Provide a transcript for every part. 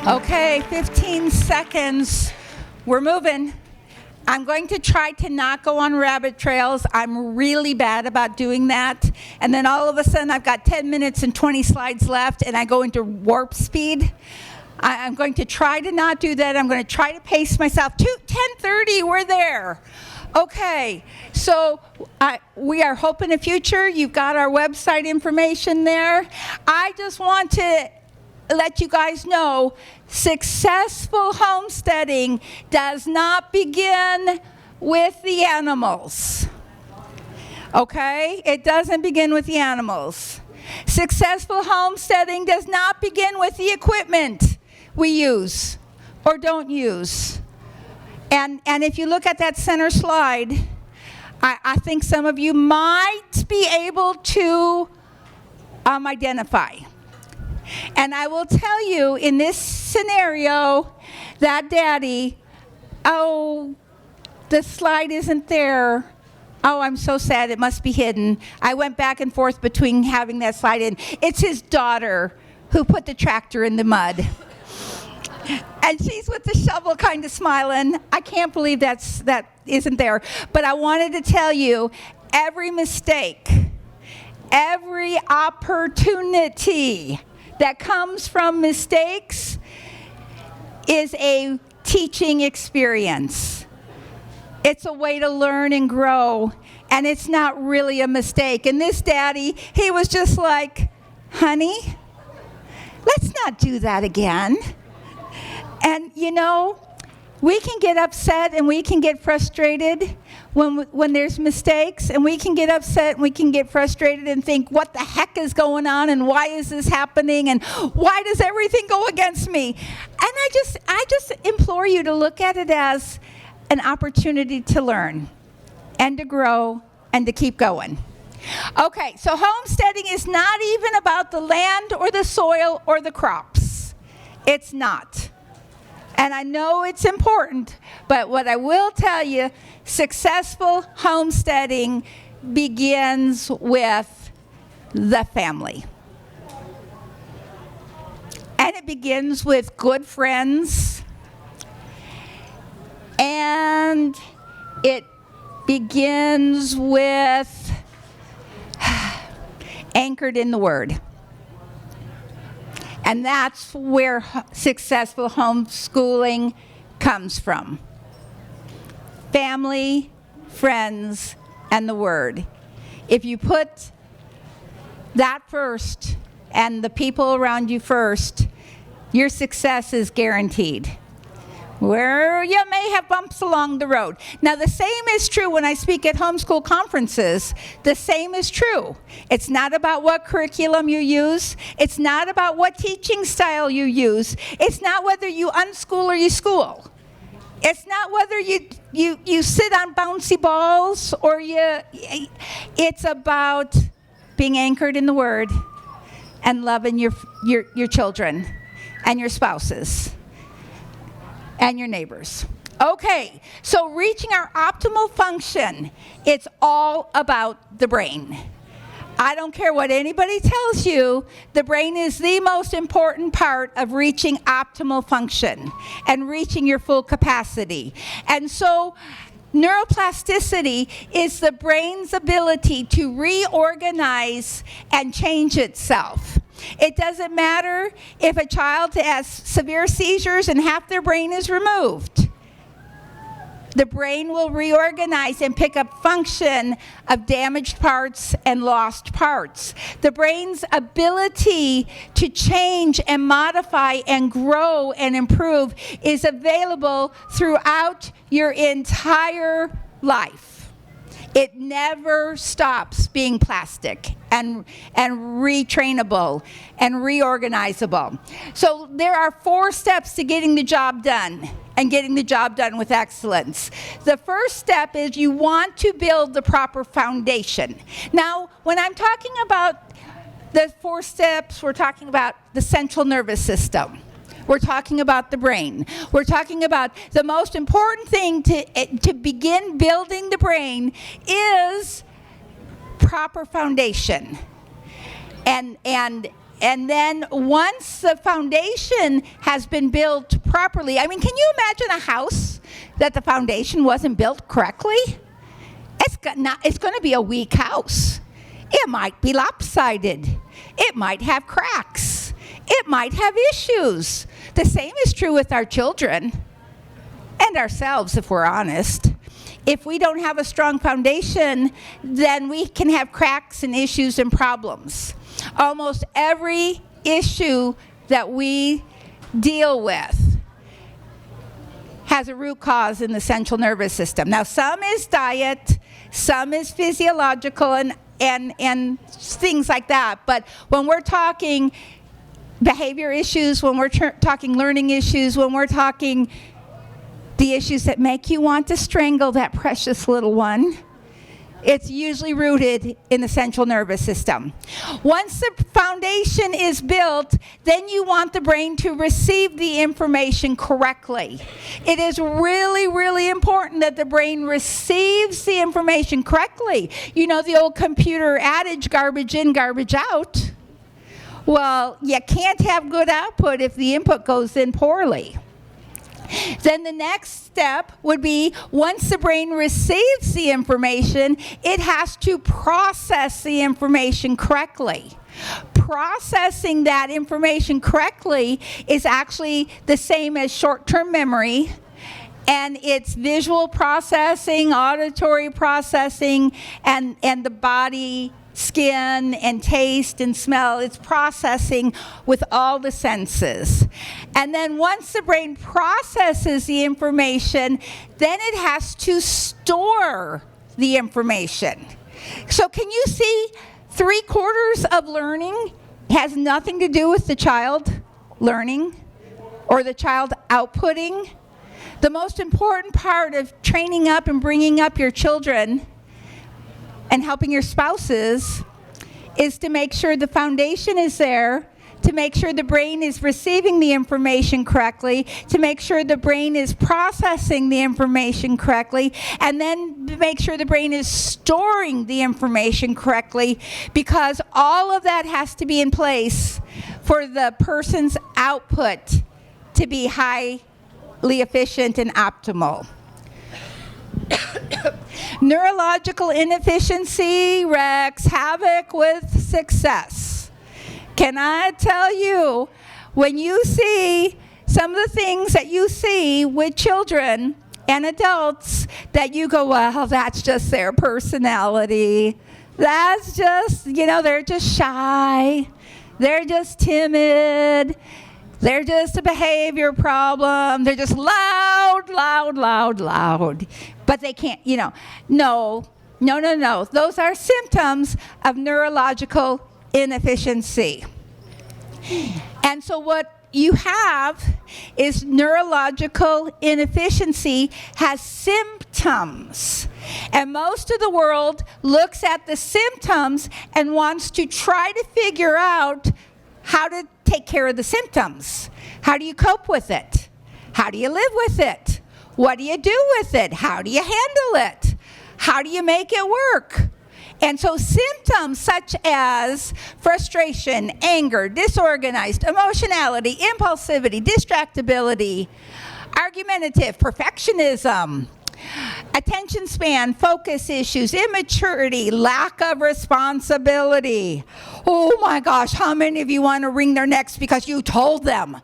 Okay, 15 seconds. We're moving. I'm going to try to not go on rabbit trails. I'm really bad about doing that. And then all of a sudden, I've got 10 minutes and 20 slides left, and I go into warp speed. I'm going to try to not do that. I'm going to try to pace myself. 10:30, we're there. Okay, so we are Hope in the Future. You've got our website information there. I just want to let you guys know, successful homesteading does not begin with the animals. Okay? It doesn't begin with the animals. Successful homesteading does not begin with the equipment we use or don't use. And if you look at that center slide, I think some of you might be able to identify. And I will tell you, in this scenario, that daddy, oh, the slide isn't there. Oh, I'm so sad, it must be hidden. I went back and forth between having that slide in. It's his daughter who put the tractor in the mud. And she's with the shovel kind of smiling. I can't believe that isn't there. But I wanted to tell you, every mistake, every opportunity that comes from mistakes is a teaching experience. It's a way to learn and grow, and it's not really a mistake. And this daddy, he was just like, honey, let's not do that again. And you know, we can get upset and we can get frustrated when there's mistakes, and we can get upset and we can get frustrated and think, what the heck is going on, and why is this happening, and why does everything go against me? And I just implore you to look at it as an opportunity to learn and to grow and to keep going. Okay, so homesteading is not even about the land or the soil or the crops. It's not. And I know it's important, but what I will tell you, successful homesteading begins with the family. And it begins with good friends. And it begins with anchored in the Word. And that's where successful homeschooling comes from. Family, friends, and the Word. If you put that first and the people around you first, your success is guaranteed. Where you may have bumps along the road. Now, the same is true when I speak at homeschool conferences. The same is true. It's not about what curriculum you use. It's not about what teaching style you use. It's not whether you unschool or you school. It's not whether you sit on bouncy balls or it's about being anchored in the Word and loving your children and your spouses and your neighbors. Okay, so reaching our optimal function, it's all about the brain. I don't care what anybody tells you, the brain is the most important part of reaching optimal function and reaching your full capacity. And so neuroplasticity is the brain's ability to reorganize and change itself. It doesn't matter if a child has severe seizures and half their brain is removed. The brain will reorganize and pick up function of damaged parts and lost parts. The brain's ability to change and modify and grow and improve is available throughout your entire life. It never stops being plastic and retrainable and reorganizable. So there are 4 steps to getting the job done and getting the job done with excellence. The first step is you want to build the proper foundation. Now, when I'm talking about the 4 steps, we're talking about the central nervous system. We're talking about the brain. We're talking about the most important thing to begin building the brain is proper foundation. And And then once the foundation has been built properly, I mean, can you imagine a house that the foundation wasn't built correctly? It's going to be a weak house. It might be lopsided. It might have cracks. It might have issues. The same is true with our children and ourselves, if we're honest. If we don't have a strong foundation, then we can have cracks and issues and problems. Almost every issue that we deal with has a root cause in the central nervous system. Now, some is diet, some is physiological and things like that. But when we're talking behavior issues, when we're talking learning issues, when we're talking the issues that make you want to strangle that precious little one, it's usually rooted in the central nervous system. Once the foundation is built, then you want the brain to receive the information correctly. It is really, really important that the brain receives the information correctly. You know the old computer adage, garbage in, garbage out? Well, you can't have good output if the input goes in poorly. Then the next step would be, once the brain receives the information, it has to process the information correctly. Processing that information correctly is actually the same as short-term memory, and it's visual processing, auditory processing, and the body, skin, and taste and smell. It's processing with all the senses. And then once the brain processes the information, then it has to store the information. So can you see 3/4 of learning has nothing to do with the child learning or the child outputting? The most important part of training up and bringing up your children and helping your spouses is to make sure the foundation is there, to make sure the brain is receiving the information correctly, to make sure the brain is processing the information correctly, and then to make sure the brain is storing the information correctly, because all of that has to be in place for the person's output to be highly efficient and optimal. Neurological inefficiency wreaks havoc with success. Can I tell you, when you see some of the things that you see with children and adults, that you go, well, that's just their personality. That's just, they're just shy. They're just timid. They're just a behavior problem. They're just loud. But they can't, no. Those are symptoms of neurological inefficiency. And so what you have is neurological inefficiency has symptoms. And most of the world looks at the symptoms and wants to try to figure out how to take care of the symptoms. How do you cope with it? How do you live with it? What do you do with it? How do you handle it? How do you make it work? And so symptoms such as frustration, anger, disorganized, emotionality, impulsivity, distractibility, argumentative, perfectionism, attention span, focus issues, immaturity, lack of responsibility. Oh my gosh, how many of you want to wring their necks because you told them?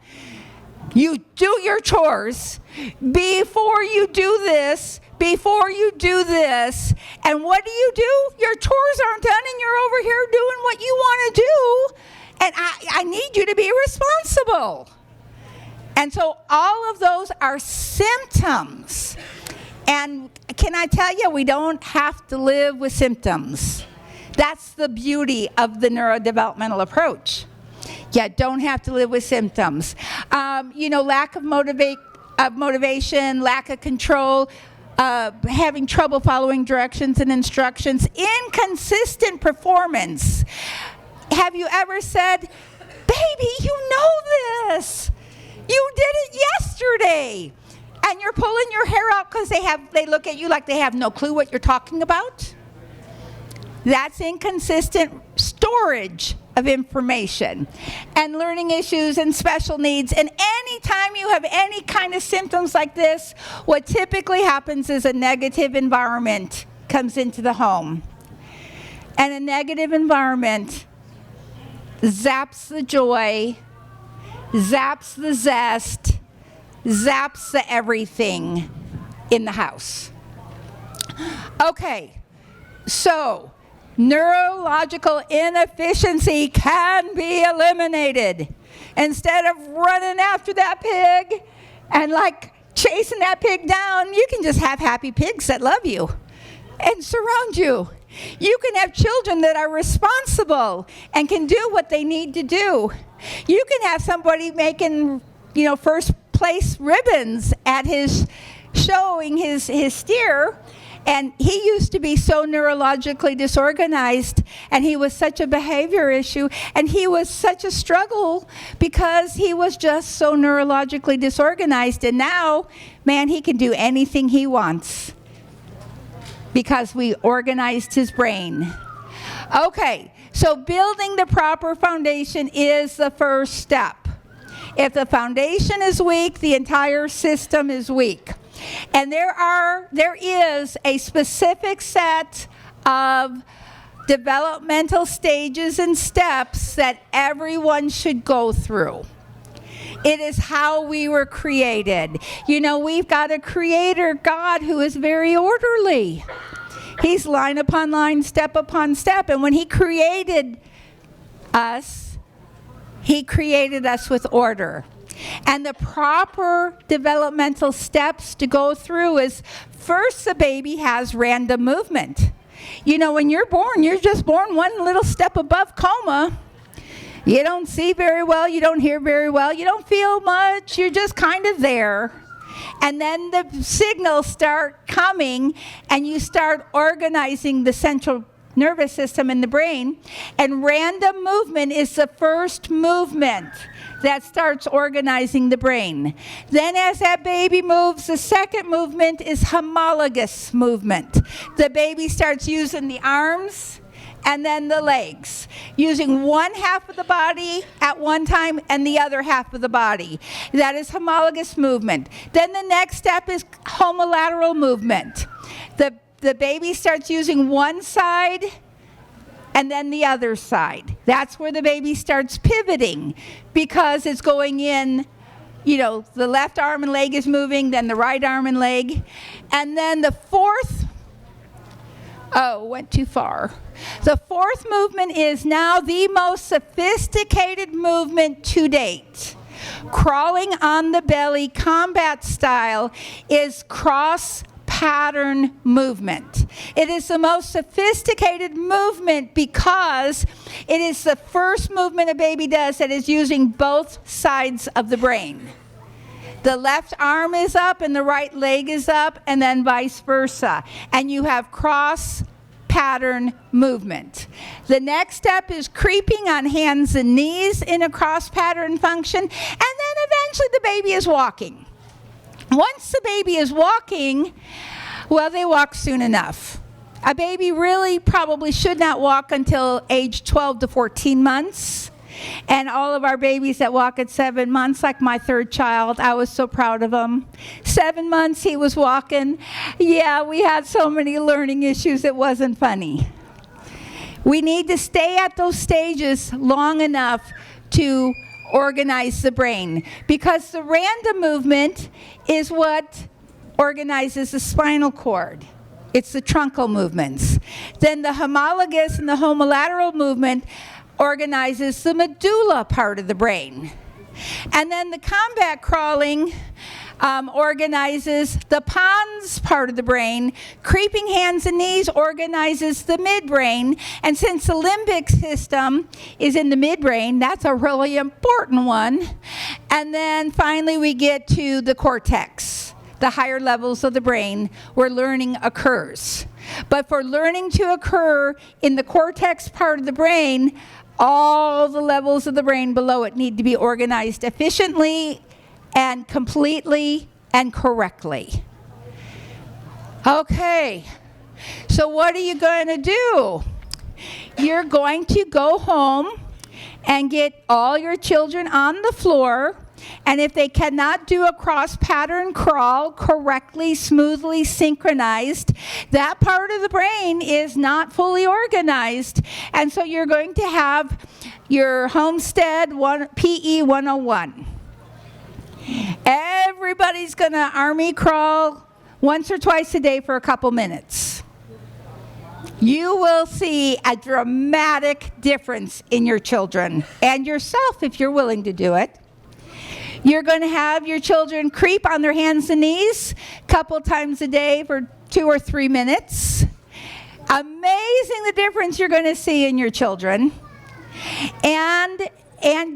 You do your chores before you do this, and what do? Your chores aren't done and you're over here doing what you want to do, and I need you to be responsible. And so all of those are symptoms. And can I tell you, we don't have to live with symptoms. That's the beauty of the neurodevelopmental approach. You don't have to live with symptoms. Lack of motivation, lack of control, having trouble following directions and instructions, inconsistent performance. Have you ever said, baby, you know this. You did it yesterday. And you're pulling your hair out because they look at you like they have no clue what you're talking about? That's inconsistent storage of information and learning issues and special needs. And anytime you have any kind of symptoms like this, what typically happens is a negative environment comes into the home. And a negative environment zaps the joy, zaps the zest, zaps the everything in the house. Okay, so neurological inefficiency can be eliminated. Instead of running after that pig and like chasing that pig down, you can just have happy pigs that love you and surround you. You can have children that are responsible and can do what they need to do. You can have somebody making, first place ribbons at his showing his steer. And he used to be so neurologically disorganized, and he was such a behavior issue, and he was such a struggle because he was just so neurologically disorganized. And now, man, he can do anything he wants because we organized his brain. Okay, so building the proper foundation is the first step. If the foundation is weak, the entire system is weak. And there is a specific set of developmental stages and steps that everyone should go through. It is how we were created. We've got a creator, God, who is very orderly. He's line upon line, step upon step. And when he created us with order. And the proper developmental steps to go through is, first, the baby has random movement. When you're born, you're just born one little step above coma. You don't see very well, you don't hear very well, you don't feel much, you're just kind of there. And then the signals start coming, and you start organizing the central nervous system in the brain. And random movement is the first movement that starts organizing the brain. Then as that baby moves, the second movement is homologous movement. The baby starts using the arms and then the legs, using one half of the body at one time and the other half of the body. That is homologous movement. Then the next step is homolateral movement. The baby starts using one side and then the other side. That's where the baby starts pivoting, because it's going in, the left arm and leg is moving, then the right arm and leg. And then the fourth, went too far. The fourth movement is now the most sophisticated movement to date. Crawling on the belly, combat style, is cross pattern movement. It is the most sophisticated movement because it is the first movement a baby does that is using both sides of the brain. The left arm is up and the right leg is up, and then vice versa. And you have cross pattern movement. The next step is creeping on hands and knees in a cross pattern function, and then eventually the baby is walking. Once the baby is walking, well, they walk soon enough. A baby really probably should not walk until age 12 to 14 months. And all of our babies that walk at 7 months, like my third child, I was so proud of him. 7 months he was walking. Yeah, we had so many learning issues, it wasn't funny. We need to stay at those stages long enough to organize the brain, because the random movement is what organizes the spinal cord. It's the truncal movements. Then the homologous and the homolateral movement organizes the medulla part of the brain. And then the combat crawling organizes the pons part of the brain. Creeping hands and knees organizes the midbrain. And since the limbic system is in the midbrain, that's a really important one. And then finally we get to the cortex, the higher levels of the brain where learning occurs. But for learning to occur in the cortex part of the brain, all the levels of the brain below it need to be organized efficiently and completely and correctly. Okay, so what are you going to do? You're going to go home and get all your children on the floor. And if they cannot do a cross pattern crawl correctly, smoothly synchronized, that part of the brain is not fully organized. And so you're going to have your Homestead PE 101. Everybody's going to army crawl once or twice a day for a couple minutes. You will see a dramatic difference in your children and yourself if you're willing to do it. You're going to have your children creep on their hands and knees a couple times a day for 2 or 3 minutes. Amazing the difference you're going to see in your children. And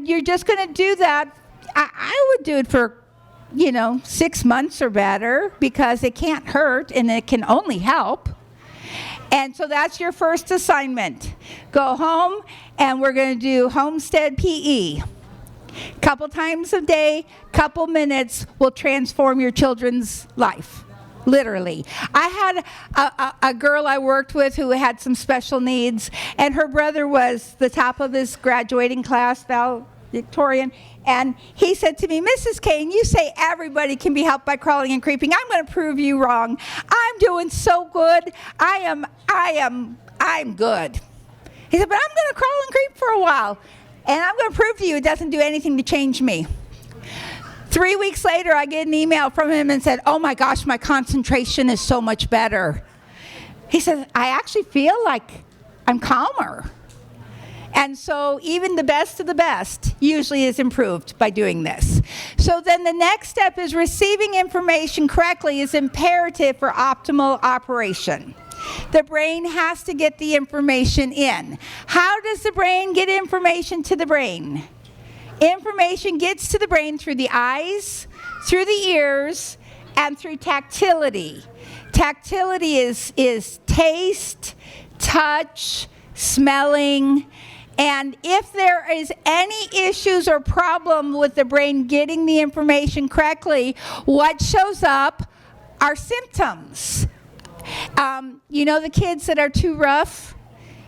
you're just going to do that. I would do it for, 6 months or better, because it can't hurt and it can only help. And so that's your first assignment. Go home and we're going to do Homestead PE. Couple times a day, couple minutes will transform your children's life, literally. I had a girl I worked with who had some special needs, and her brother was the top of his graduating class, valedictorian, and he said to me, Mrs. Kane, you say everybody can be helped by crawling and creeping. I'm going to prove you wrong. I'm doing so good. I'm good. He said, but I'm going to crawl and creep for a while. And I'm going to prove to you it doesn't do anything to change me. 3 weeks later, I get an email from him and said, oh my gosh, my concentration is so much better. He says, I actually feel like I'm calmer. And so even the best of the best usually is improved by doing this. So then the next step is receiving information correctly is imperative for optimal operation. The brain has to get the information in. How does the brain get information to the brain? Information gets to the brain through the eyes, through the ears, and through tactility. Tactility is taste, touch, smelling. And if there is any issues or problem with the brain getting the information correctly, what shows up are symptoms. The kids that are too rough,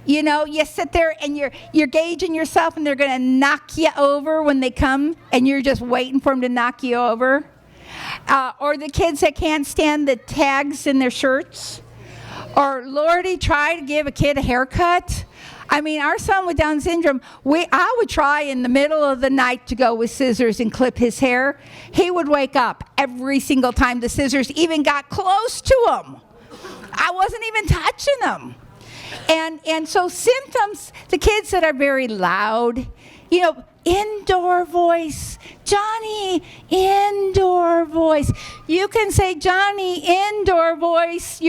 you sit there and you're gauging yourself and they're going to knock you over when they come and you're just waiting for them to knock you over. Or the kids that can't stand the tags in their shirts. Or Lordy, try to give a kid a haircut. Our son with Down syndrome, I would try in the middle of the night to go with scissors and clip his hair. He would wake up every single time the scissors even got close to him. I wasn't even touching them. And so symptoms, the kids that are very loud, indoor voice, Johnny, indoor voice. You can say, Johnny, indoor voice,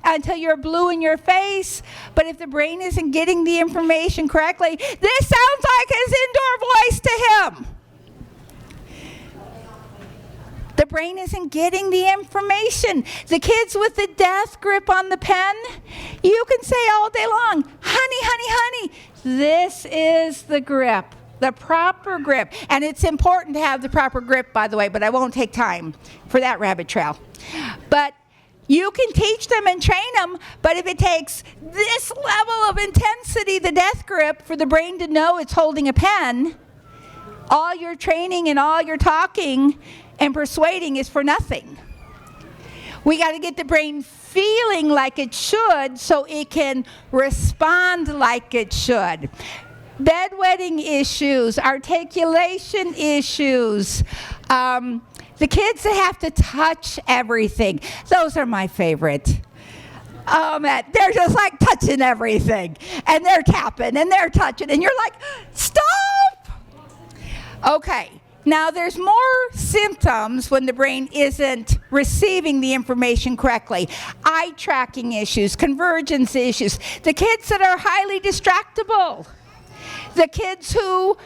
until you're blue in your face. But if the brain isn't getting the information correctly, this sounds like his indoor voice to him. The brain isn't getting the information. The kids with the death grip on the pen, you can say all day long, honey, honey, honey. This is the grip, the proper grip. And it's important to have the proper grip, by the way, but I won't take time for that rabbit trail. But you can teach them and train them, but if it takes this level of intensity, the death grip, for the brain to know it's holding a pen, all your training and all your talking and persuading is for nothing. We got to get the brain feeling like it should so it can respond like it should. Bedwetting issues, articulation issues, the kids that have to touch everything, those are my favorite. Oh man, they're just like touching everything. And they're tapping and they're touching and you're like, stop! Okay. Now, there's more symptoms when the brain isn't receiving the information correctly. Eye tracking issues, convergence issues, the kids that are highly distractible, the kids who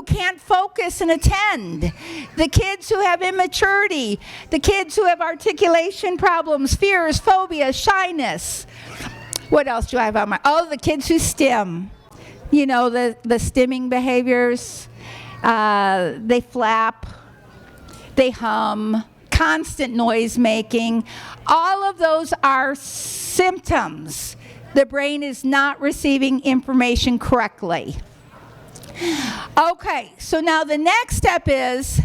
can't focus and attend, the kids who have immaturity, the kids who have articulation problems, fears, phobias, shyness. What else do I have on my? Oh, the kids who stim, the stimming behaviors. They flap, they hum, constant noise making. All of those are symptoms. The brain is not receiving information correctly. Okay, so now the next step is,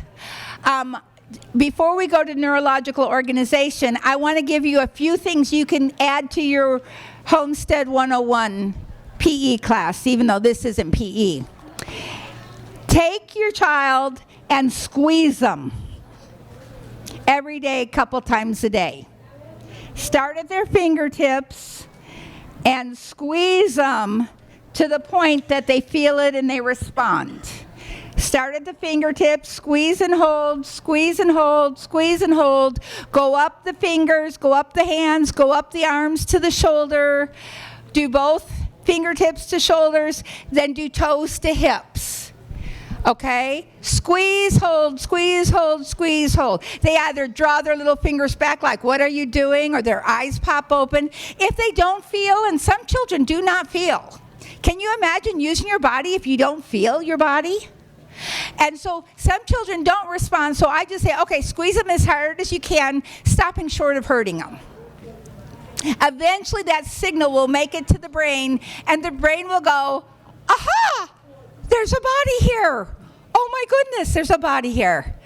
before we go to neurological organization, I want to give you a few things you can add to your Homestead 101 PE class, even though this isn't PE. Take your child and squeeze them every day, a couple times a day. Start at their fingertips and squeeze them to the point that they feel it and they respond. Start at the fingertips, squeeze and hold, squeeze and hold, squeeze and hold. Go up the fingers, go up the hands, go up the arms to the shoulder. Do both fingertips to shoulders, then do toes to hips. Okay? Squeeze, hold, squeeze, hold, squeeze, hold. They either draw their little fingers back like, what are you doing? Or their eyes pop open. If they don't feel, and some children do not feel. Can you imagine using your body if you don't feel your body? And so some children don't respond, so I just say, okay, squeeze them as hard as you can, stopping short of hurting them. Eventually that signal will make it to the brain, and the brain will go, aha, there's a body here. Oh my goodness, there's a body here.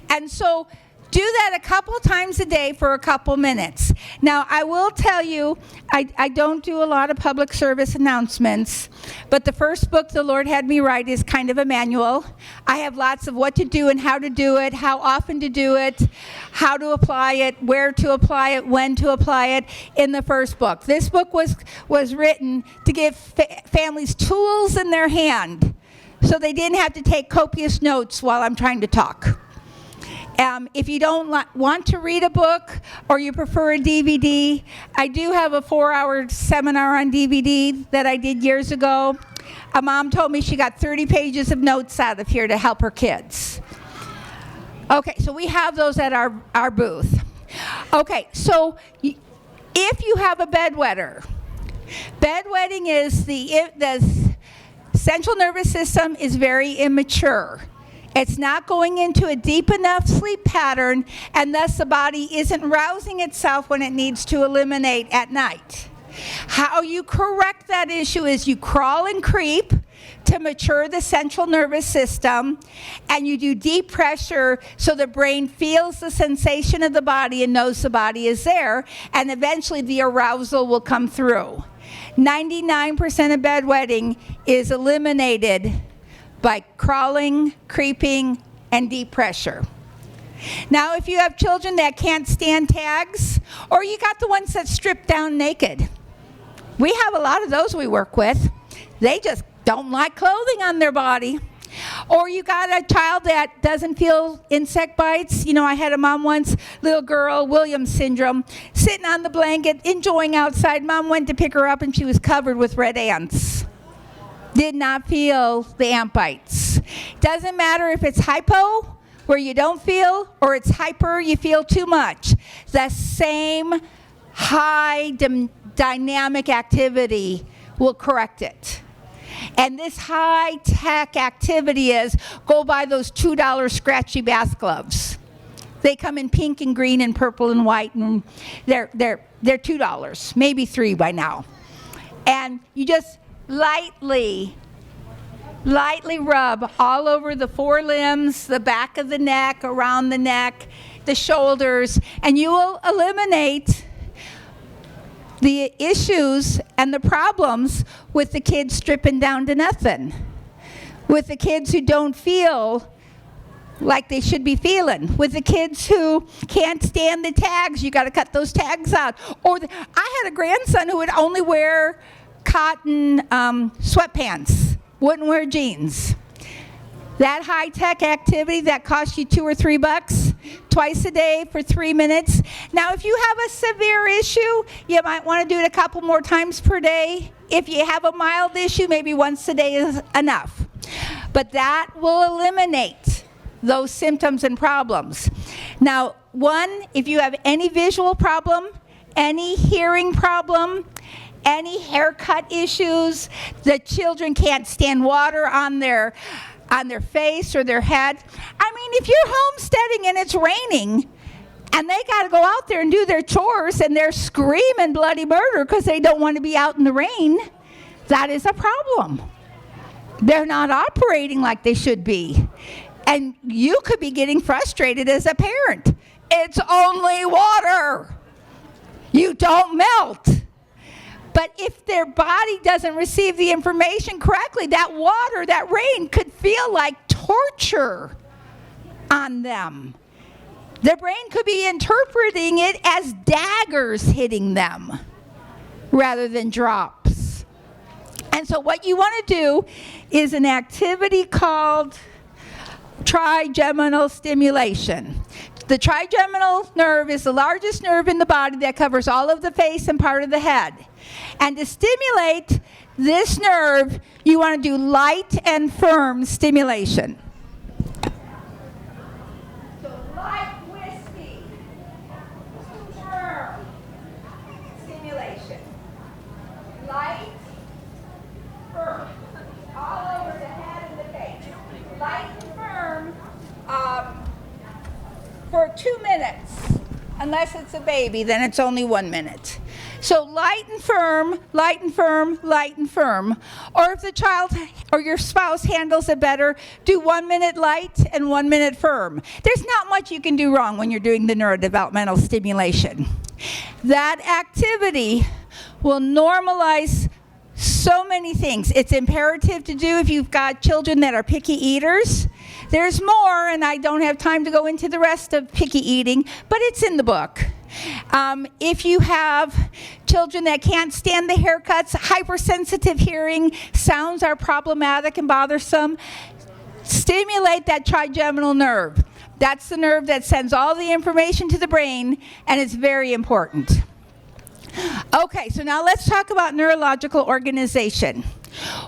And so do that a couple times a day for a couple minutes. Now, I will tell you, I don't do a lot of public service announcements, but the first book the Lord had me write is kind of a manual. I have lots of what to do and how to do it, how often to do it, how to apply it, where to apply it, when to apply it in the first book. This book was written to give families tools in their hand so they didn't have to take copious notes while I'm trying to talk. If you don't want to read a book or you prefer a DVD, I do have a 4-hour seminar on DVD that I did years ago. A mom told me she got 30 pages of notes out of here to help her kids. Okay, so we have those at our booth. Okay, so if you have a bedwetter, bedwetting is the central nervous system is very immature. It's not going into a deep enough sleep pattern, and thus the body isn't rousing itself when it needs to eliminate at night. How you correct that issue is you crawl and creep to mature the central nervous system, and you do deep pressure so the brain feels the sensation of the body and knows the body is there, and eventually the arousal will come through. 99% of bedwetting is eliminated by crawling, creeping, and deep pressure. Now, if you have children that can't stand tags, or you got the ones that strip down naked, we have a lot of those we work with. They just don't like clothing on their body. Or you got a child that doesn't feel insect bites. You know, I had a mom once, little girl, Williams syndrome, sitting on the blanket, enjoying outside. Mom went to pick her up, and she was covered with red ants. Did not feel the ant bites. Doesn't matter if it's hypo, where you don't feel, or it's hyper, you feel too much. The same high dynamic activity will correct it. And this high-tech activity is, go buy those $2 scratchy bath gloves. They come in pink and green and purple and white, and they're $2, maybe $3 by now. And you just lightly rub all over the forelimbs, the back of the neck, around the neck, the shoulders, and you will eliminate the issues and the problems with the kids stripping down to nothing, with the kids who don't feel like they should be feeling, with the kids who can't stand the tags. You got to cut those tags out. Or I had a grandson who would only wear cotton sweatpants, wouldn't wear jeans. That high-tech activity that costs you $2 or $3 twice a day for 3 minutes. Now, if you have a severe issue, you might want to do it a couple more times per day. If you have a mild issue, maybe once a day is enough. But that will eliminate those symptoms and problems. Now, one, if you have any visual problem, any hearing problem, any haircut issues, the children can't stand water on their face or their head. I mean, if you're homesteading and it's raining and they got to go out there and do their chores and they're screaming bloody murder because they don't want to be out in the rain, that is a problem. They're not operating like they should be. And you could be getting frustrated as a parent. It's only water. You don't melt. But if their body doesn't receive the information correctly, that water, that rain could feel like torture on them. Their brain could be interpreting it as daggers hitting them rather than drops. And so what you want to do is an activity called trigeminal stimulation. The trigeminal nerve is the largest nerve in the body that covers all of the face and part of the head. And to stimulate this nerve, you want to do light and firm stimulation. So light, wispy, firm stimulation. Light, firm, all over the head and the face. Light and firm for 2 minutes. Unless it's a baby, then it's only 1 minute. So light and firm, light and firm, light and firm. Or if the child or your spouse handles it better, do 1 minute light and 1 minute firm. There's not much you can do wrong when you're doing the neurodevelopmental stimulation. That activity will normalize so many things. It's imperative to do if you've got children that are picky eaters. There's more, and I don't have time to go into the rest of picky eating, but it's in the book. If you have children that can't stand the haircuts, hypersensitive hearing, sounds are problematic and bothersome, stimulate that trigeminal nerve. That's the nerve that sends all the information to the brain, and it's very important. Okay, so now let's talk about neurological organization.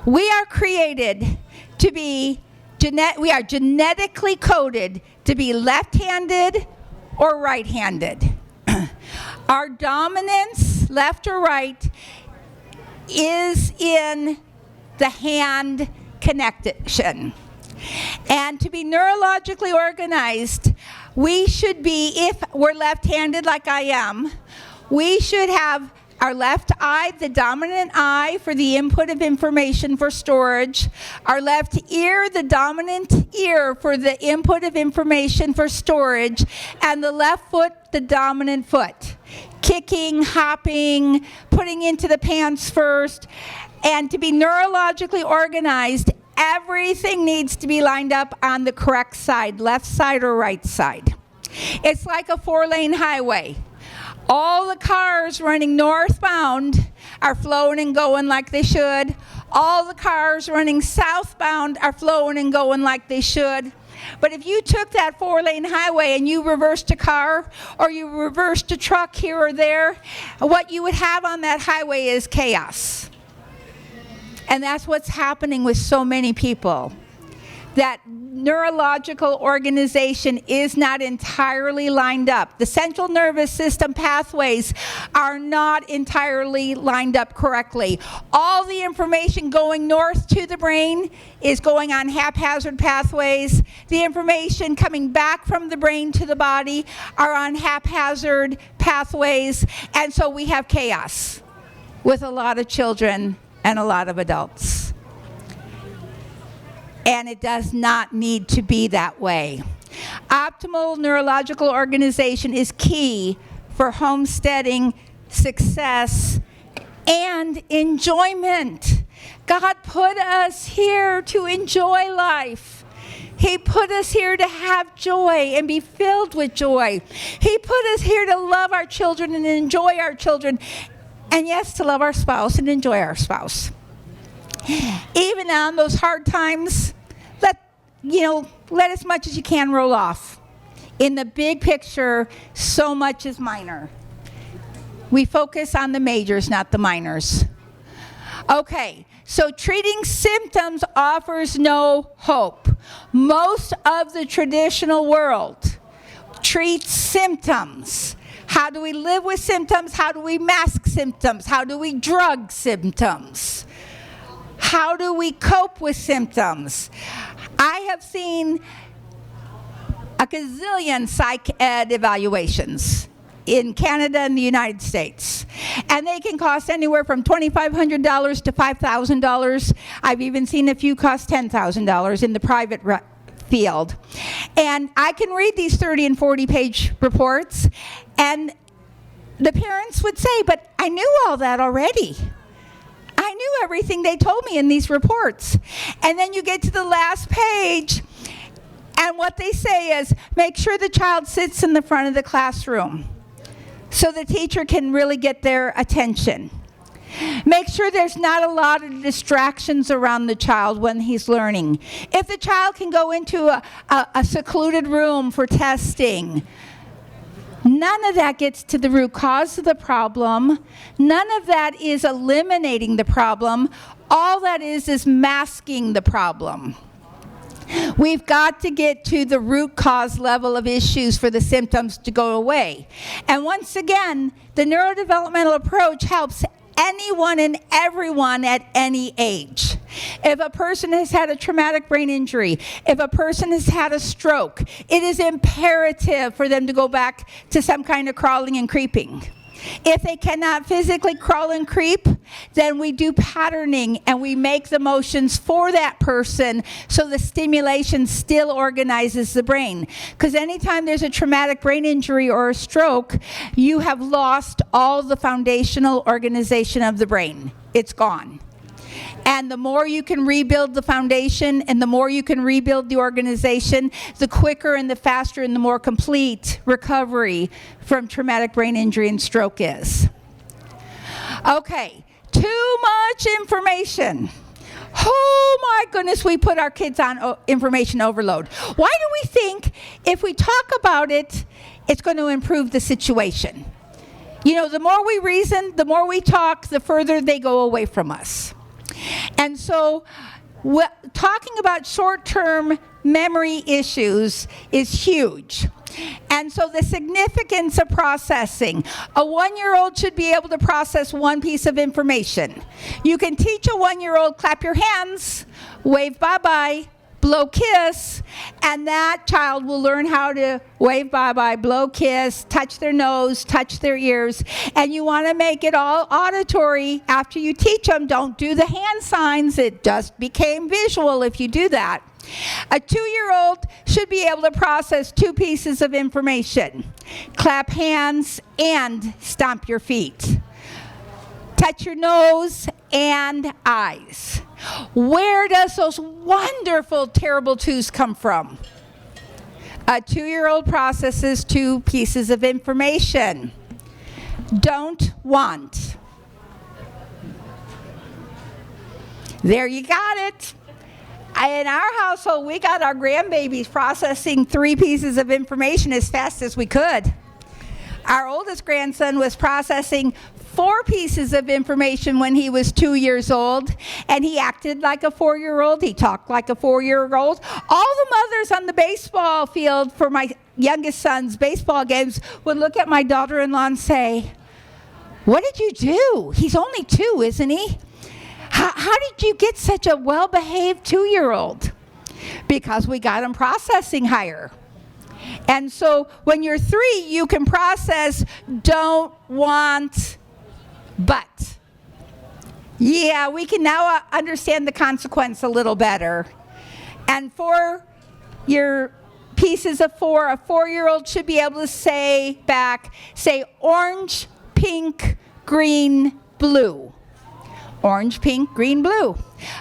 We are created to be, we are genetically coded to be left-handed or right-handed. Our dominance, left or right, is in the hand connection. And to be neurologically organized, we should be, if we're left-handed like I am, we should have our left eye, the dominant eye, for the input of information for storage. Our left ear, the dominant ear, for the input of information for storage. And the left foot, the dominant foot. Kicking, hopping, putting into the pants first. And to be neurologically organized, everything needs to be lined up on the correct side, left side or right side. It's like a 4-lane highway. All the cars running northbound are flowing and going like they should. All the cars running southbound are flowing and going like they should. But if you took that 4-lane highway and you reversed a car or you reversed a truck here or there, what you would have on that highway is chaos. And that's what's happening with so many people. That neurological organization is not entirely lined up. The central nervous system pathways are not entirely lined up correctly. All the information going north to the brain is going on haphazard pathways. The information coming back from the brain to the body are on haphazard pathways. And so we have chaos with a lot of children and a lot of adults. And it does not need to be that way. Optimal neurological organization is key for homesteading, success, and enjoyment. God put us here to enjoy life. He put us here to have joy and be filled with joy. He put us here to love our children and enjoy our children. And yes, to love our spouse and enjoy our spouse. Even on those hard times, let as much as you can roll off. In the big picture, so much is minor. We focus on the majors, not the minors. Okay, so treating symptoms offers no hope. Most of the traditional world treats symptoms. How do we live with symptoms? How do we mask symptoms? How do we drug symptoms? How do we cope with symptoms? I have seen a gazillion psych ed evaluations. in Canada and the United States. And they can cost anywhere from $2,500 to $5,000. I've even seen a few cost $10,000 in the private field. And I can read these 30 and 40 page reports, and the parents would say, but I knew all that already. I knew everything they told me in these reports. And then you get to the last page, and what they say is, make sure the child sits in the front of the classroom so the teacher can really get their attention. Make sure there's not a lot of distractions around the child when he's learning. If the child can go into a secluded room for testing, none of that gets to the root cause of the problem. None of that is eliminating the problem. All that is masking the problem. We've got to get to the root cause level of issues for the symptoms to go away. And once again, the neurodevelopmental approach helps anyone and everyone at any age. If a person has had a traumatic brain injury, if a person has had a stroke, it is imperative for them to go back to some kind of crawling and creeping. If they cannot physically crawl and creep, then we do patterning and we make the motions for that person so the stimulation still organizes the brain. Because anytime there's a traumatic brain injury or a stroke, you have lost all the foundational organization of the brain. It's gone. And the more you can rebuild the foundation and the more you can rebuild the organization, the quicker and the faster and the more complete recovery from traumatic brain injury and stroke is. Okay, too much information. Oh my goodness, we put our kids on information overload. Why do we think if we talk about it, it's going to improve the situation? You know, the more we reason, the more we talk, the further they go away from us. And so talking about short-term memory issues is huge. And so the significance of processing. A 1-year-old should be able to process one piece of information. You can teach a 1-year-old, clap your hands, wave bye-bye, blow kiss, and that child will learn how to wave bye-bye, blow kiss, touch their nose, touch their ears, and you want to make it all auditory after you teach them. Don't do the hand signs. It just became visual if you do that. A 2-year-old should be able to process 2 pieces of information. Clap hands and stomp your feet. Touch your nose and eyes. Where does those wonderful terrible 2s come from? A 2-year-old processes 2 pieces of information. Don't want. There you got it. In our household, we got our grandbabies processing 3 pieces of information as fast as we could. Our oldest grandson was processing 4 pieces of information when he was 2 years old, and he acted like a 4-year-old. He talked like a 4-year-old. All the mothers on the baseball field for my youngest son's baseball games would look at my daughter-in-law and say, "What did you do? He's only 2, isn't he? How did you get such a well-behaved 2-year-old?" Because we got him processing higher. And so when you're 3, you can process don't want, but. Yeah, we can now understand the consequence a little better. And for your pieces of 4, a 4-year-old should be able to say orange, pink, green, blue. Orange, pink, green, blue.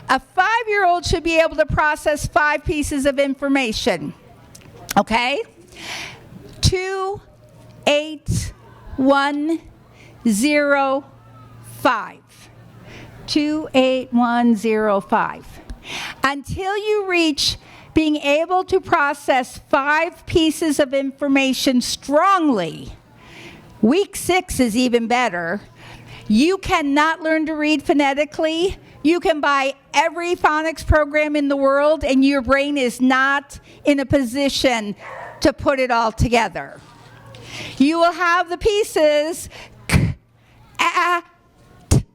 A 5-year-old should be able to process 5 pieces of information. Okay? 2, 8, 1, 0, 5. 2, 8, 1, 0, 5. Until you reach being able to process 5 pieces of information strongly, week 6 is even better. You cannot learn to read phonetically. You can buy every phonics program in the world, and your brain is not in a position to put it all together. You will have the pieces k, a, t,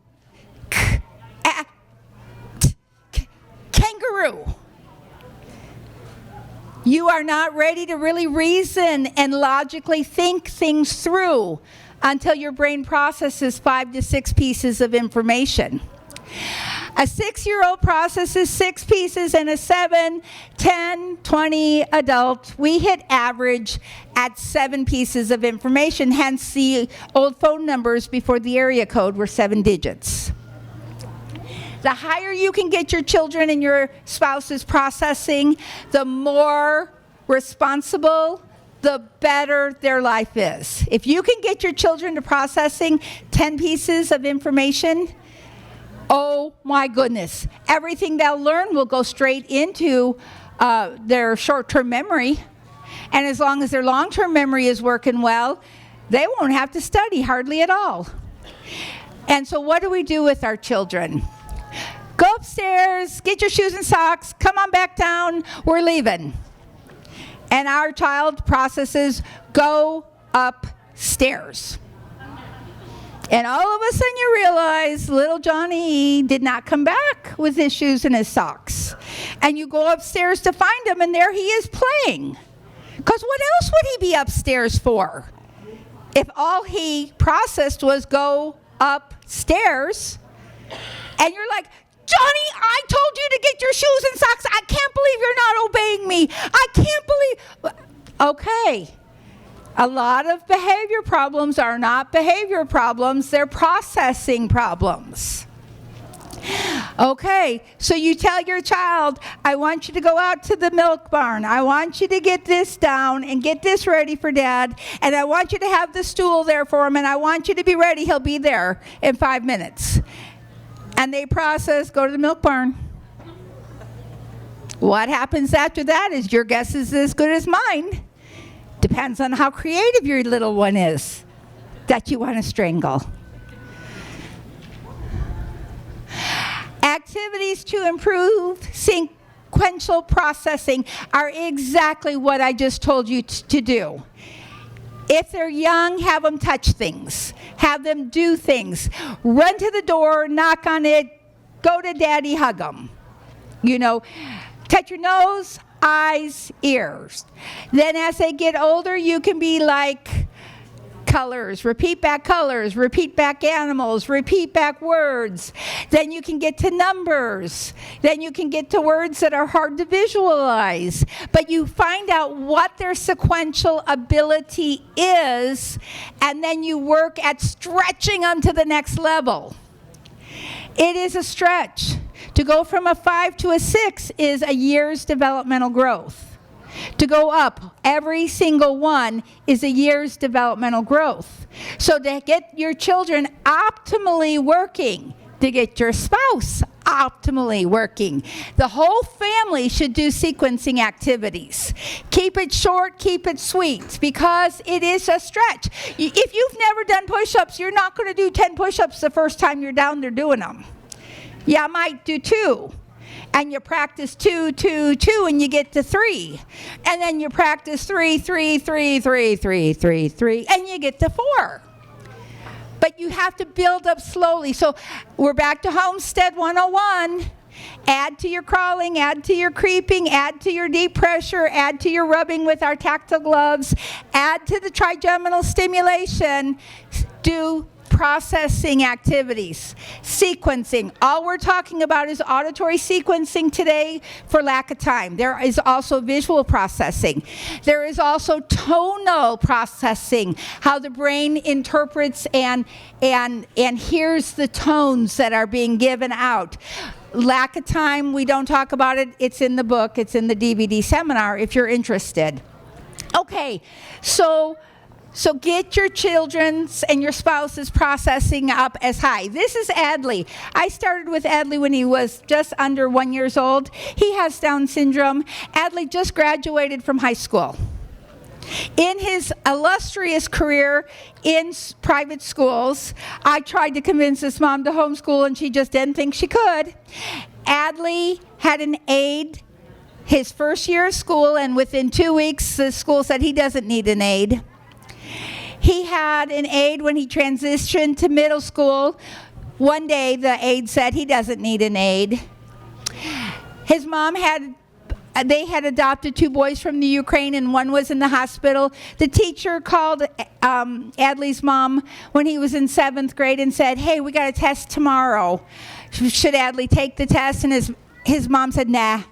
k, a, t, k, kangaroo. You are not ready to really reason and logically think things through until your brain processes 5 to 6 pieces of information. A 6-year-old processes 6 pieces, and a 7, 10, 20 adult, we hit average at 7 pieces of information, hence the old phone numbers before the area code were 7 digits. The higher you can get your children and your spouse's processing, the more responsible, the better their life is. If you can get your children to processing 10 pieces of information, oh my goodness, everything they'll learn will go straight into their short-term memory. And as long as their long-term memory is working well, they won't have to study hardly at all. And so what do we do with our children? Go upstairs, get your shoes and socks, come on back down, we're leaving. And our child processes, go upstairs. And all of a sudden you realize little Johnny did not come back with his shoes and his socks. And you go upstairs to find him, and there he is playing. Because what else would he be upstairs for? If all he processed was go upstairs, and you're like, Johnny, I told you to get your shoes and socks. I can't believe you're not obeying me. I can't believe. Okay. A lot of behavior problems are not behavior problems, they're processing problems. Okay, so you tell your child, I want you to go out to the milk barn. I want you to get this down and get this ready for Dad. And I want you to have the stool there for him. And I want you to be ready. He'll be there in 5 minutes. And they process, go to the milk barn. What happens after that is your guess is as good as mine. Depends on how creative your little one is that you want to strangle. Activities to improve sequential processing are exactly what I just told you to do. If they're young, have them touch things. Have them do things. Run to the door, knock on it, go to Daddy, hug them. You know, touch your nose, eyes, ears. Then as they get older, you can be like colors, repeat back animals, repeat back words. Then you can get to numbers. Then you can get to words that are hard to visualize. But you find out what their sequential ability is, and then you work at stretching them to the next level. It is a stretch. To go from a 5 to a 6 is a year's developmental growth. To go up, every single one is a year's developmental growth. So to get your children optimally working, to get your spouse optimally working, the whole family should do sequencing activities. Keep it short, keep it sweet, because it is a stretch. If you've never done push-ups, you're not going to do 10 push-ups the first time you're down there doing them. Yeah, I might do 2. And you practice 2, 2, 2, and you get to 3. And then you practice 3, 3, 3, 3, 3, 3, 3, and you get to 4. But you have to build up slowly. So we're back to Homestead 101. Add to your crawling, add to your creeping, add to your deep pressure, add to your rubbing with our tactile gloves, add to the trigeminal stimulation. Do processing activities, sequencing. All we're talking about is auditory sequencing today for lack of time. There is also visual processing. There is also tonal processing, how the brain interprets and hears the tones that are being given out. Lack of time, we don't talk about it. It's in the book. It's in the DVD seminar if you're interested. Okay, so get your children's and your spouse's processing up as high. This is Adley. I started with Adley when he was just under 1 year old. He has Down syndrome. Adley just graduated from high school. In his illustrious career in private schools, I tried to convince his mom to homeschool, and she just didn't think she could. Adley had an aide his first year of school, and within 2 weeks, the school said he doesn't need an aide. He had an aide when he transitioned to middle school. One day, the aide said he doesn't need an aide. His mom had they had adopted 2 boys from the Ukraine, and one was in the hospital. The teacher called Adley's mom when he was in 7th grade and said, hey, we got a test tomorrow. Should Adley take the test? And his mom said, nah,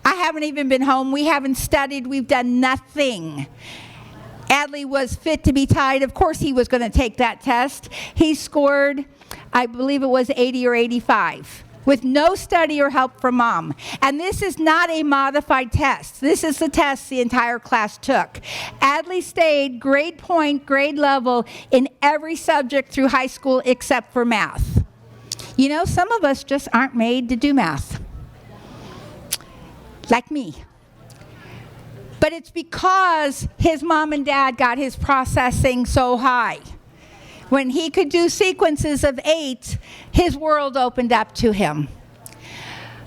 I haven't even been home. We haven't studied. We've done nothing. Adley was fit to be tied. Of course he was going to take that test. He scored, I believe it was 80 or 85. With no study or help from mom. And this is not a modified test. This is the test the entire class took. Adley stayed grade point, grade level in every subject through high school except for math. You know, some of us just aren't made to do math. Like me. But it's because his mom and dad got his processing so high. When he could do sequences of 8, his world opened up to him.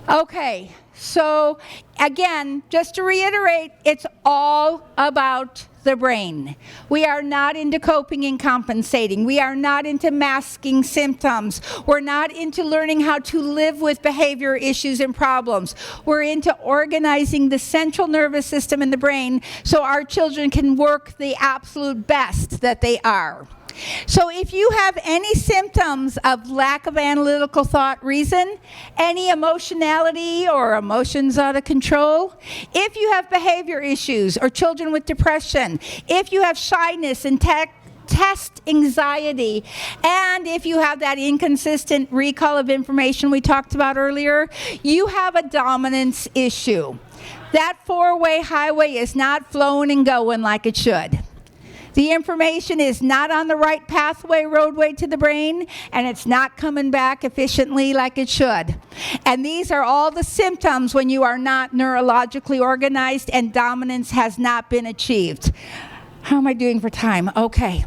Okay, so again, just to reiterate, it's all about the brain. We are not into coping and compensating. We are not into masking symptoms. We're not into learning how to live with behavior issues and problems. We're into organizing the central nervous system in the brain so our children can work the absolute best that they are. So if you have any symptoms of lack of analytical thought reason, any emotionality or emotions out of control, if you have behavior issues or children with depression, if you have shyness and test anxiety, and if you have that inconsistent recall of information we talked about earlier, you have a dominance issue. That 4-way highway is not flowing and going like it should. The information is not on the right pathway, roadway to the brain, and it's not coming back efficiently like it should. And these are all the symptoms when you are not neurologically organized and dominance has not been achieved. How am I doing for time? Okay.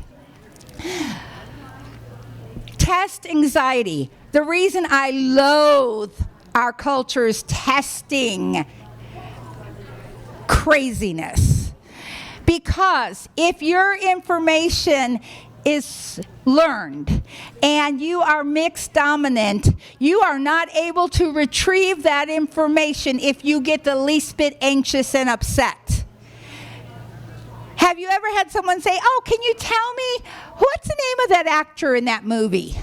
Test anxiety. The reason I loathe our culture's testing craziness. Because if your information is learned and you are mixed dominant, you are not able to retrieve that information if you get the least bit anxious and upset. Have you ever had someone say, oh, can you tell me what's the name of that actor in that movie?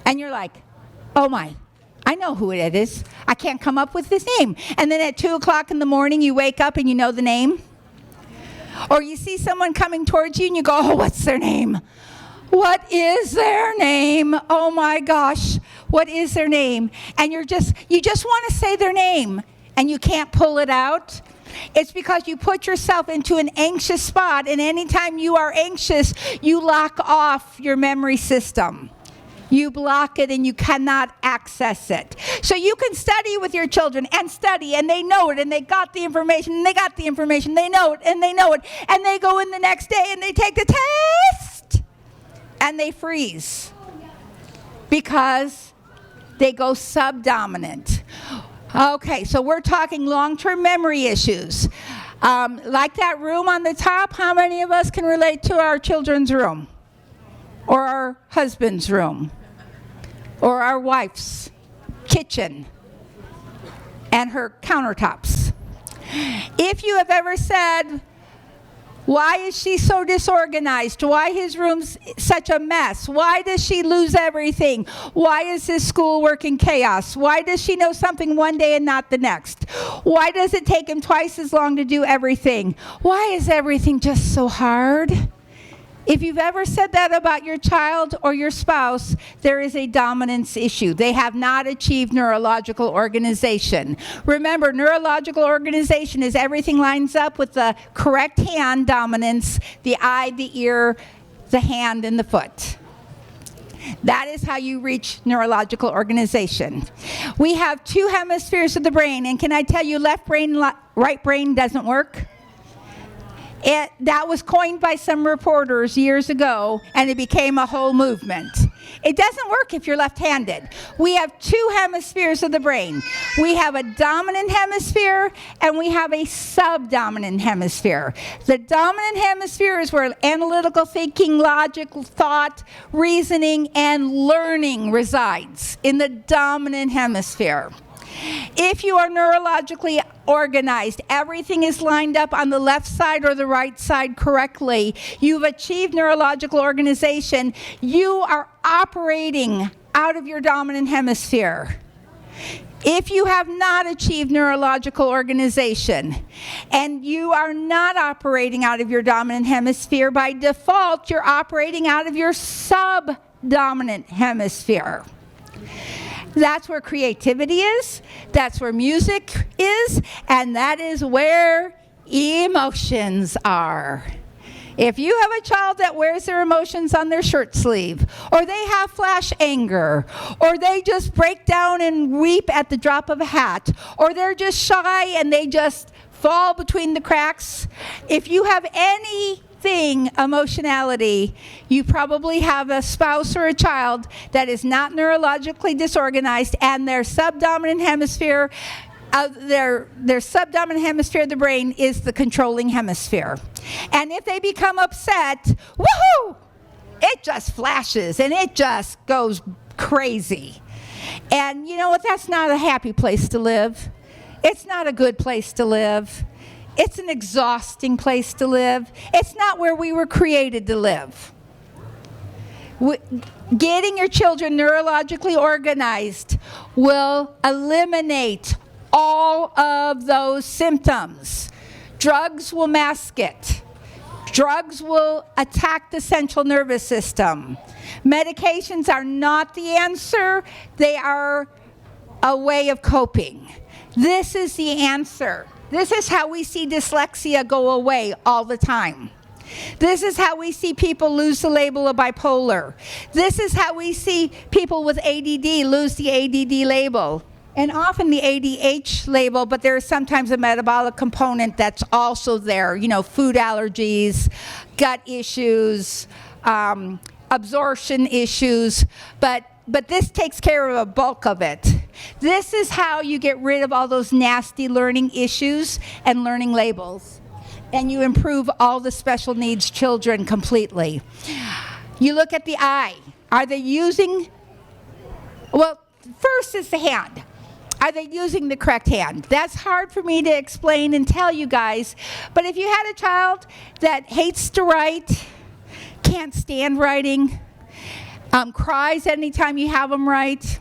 And you're like, oh my, I know who it is. I can't come up with his name. And then at 2 o'clock in the morning, you wake up and you know the name. Or you see someone coming towards you and you go, oh, what's their name? What is their name? Oh my gosh, what is their name? And you just want to say their name and you can't pull it out. It's because you put yourself into an anxious spot, and anytime you are anxious, you lock off your memory system. You block it and you cannot access it. So you can study with your children and study, and they know it, and they got the information, and they got the information, they know it, and they know it, and they go in the next day and they take the test and they freeze because they go subdominant. Okay, so we're talking long-term memory issues. Like that room on the top, how many of us can relate to our children's room? Or our husband's room? Or our wife's kitchen and her countertops? If you have ever said, why is she so disorganized? Why his room's such a mess? Why does she lose everything? Why is his schoolwork in chaos? Why does she know something one day and not the next? Why does it take him twice as long to do everything? Why is everything just so hard? If you've ever said that about your child or your spouse, there is a dominance issue. They have not achieved neurological organization. Remember, neurological organization is everything lines up with the correct hand dominance, the eye, the ear, the hand, and the foot. That is how you reach neurological organization. We have 2 hemispheres of the brain, and can I tell you, left brain, right brain doesn't work? That was coined by some reporters years ago, and it became a whole movement. It doesn't work if you're left-handed. We have 2 hemispheres of the brain. We have a dominant hemisphere, and we have a subdominant hemisphere. The dominant hemisphere is where analytical thinking, logical thought, reasoning, and learning resides, in the dominant hemisphere. If you are neurologically organized, everything is lined up on the left side or the right side correctly, you've achieved neurological organization, you are operating out of your dominant hemisphere. If you have not achieved neurological organization and you are not operating out of your dominant hemisphere, by default, you're operating out of your subdominant hemisphere. That's where creativity is, that's where music is, and that is where emotions are. If you have a child that wears their emotions on their shirt sleeve, or they have flash anger, or they just break down and weep at the drop of a hat, or they're just shy and they just fall between the cracks, if you have anything emotionality, you probably have a spouse or a child that is not neurologically disorganized, and their subdominant hemisphere their subdominant hemisphere of the brain is the controlling hemisphere. And if they become upset, woohoo! It just flashes and it just goes crazy. And you know what? That's not a happy place to live. It's not a good place to live. It's an exhausting place to live. It's not where we were created to live. Getting your children neurologically organized will eliminate all of those symptoms. Drugs will mask it. Drugs will attack the central nervous system. Medications are not the answer. They are a way of coping. This is the answer. This is how we see dyslexia go away all the time. This is how we see people lose the label of bipolar. This is how we see people with ADD lose the ADD label. And often the ADH label, but there is sometimes a metabolic component that's also there. You know, food allergies, gut issues, absorption issues, but this takes care of a bulk of it. This is how you get rid of all those nasty learning issues and learning labels. And you improve all the special needs children completely. You look at the eye. Are they using, well, first is the hand. Are they using the correct hand? That's hard for me to explain and tell you guys, but if you had a child that hates to write, can't stand writing, cries anytime you have them write,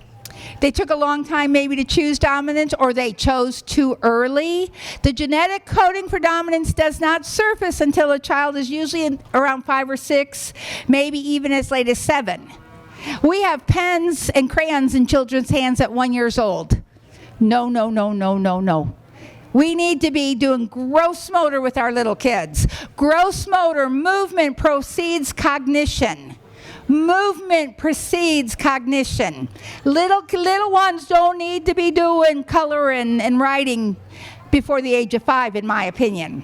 they took a long time maybe to choose dominance, or they chose too early. The genetic coding for dominance does not surface until a child is usually around 5 or 6, maybe even as late as 7. We have pens and crayons in children's hands at 1 year old. No, no, no, no, no, no. We need to be doing gross motor with our little kids. Gross motor, movement precedes cognition. Movement precedes cognition. Little ones don't need to be doing color and writing before the age of 5, in my opinion.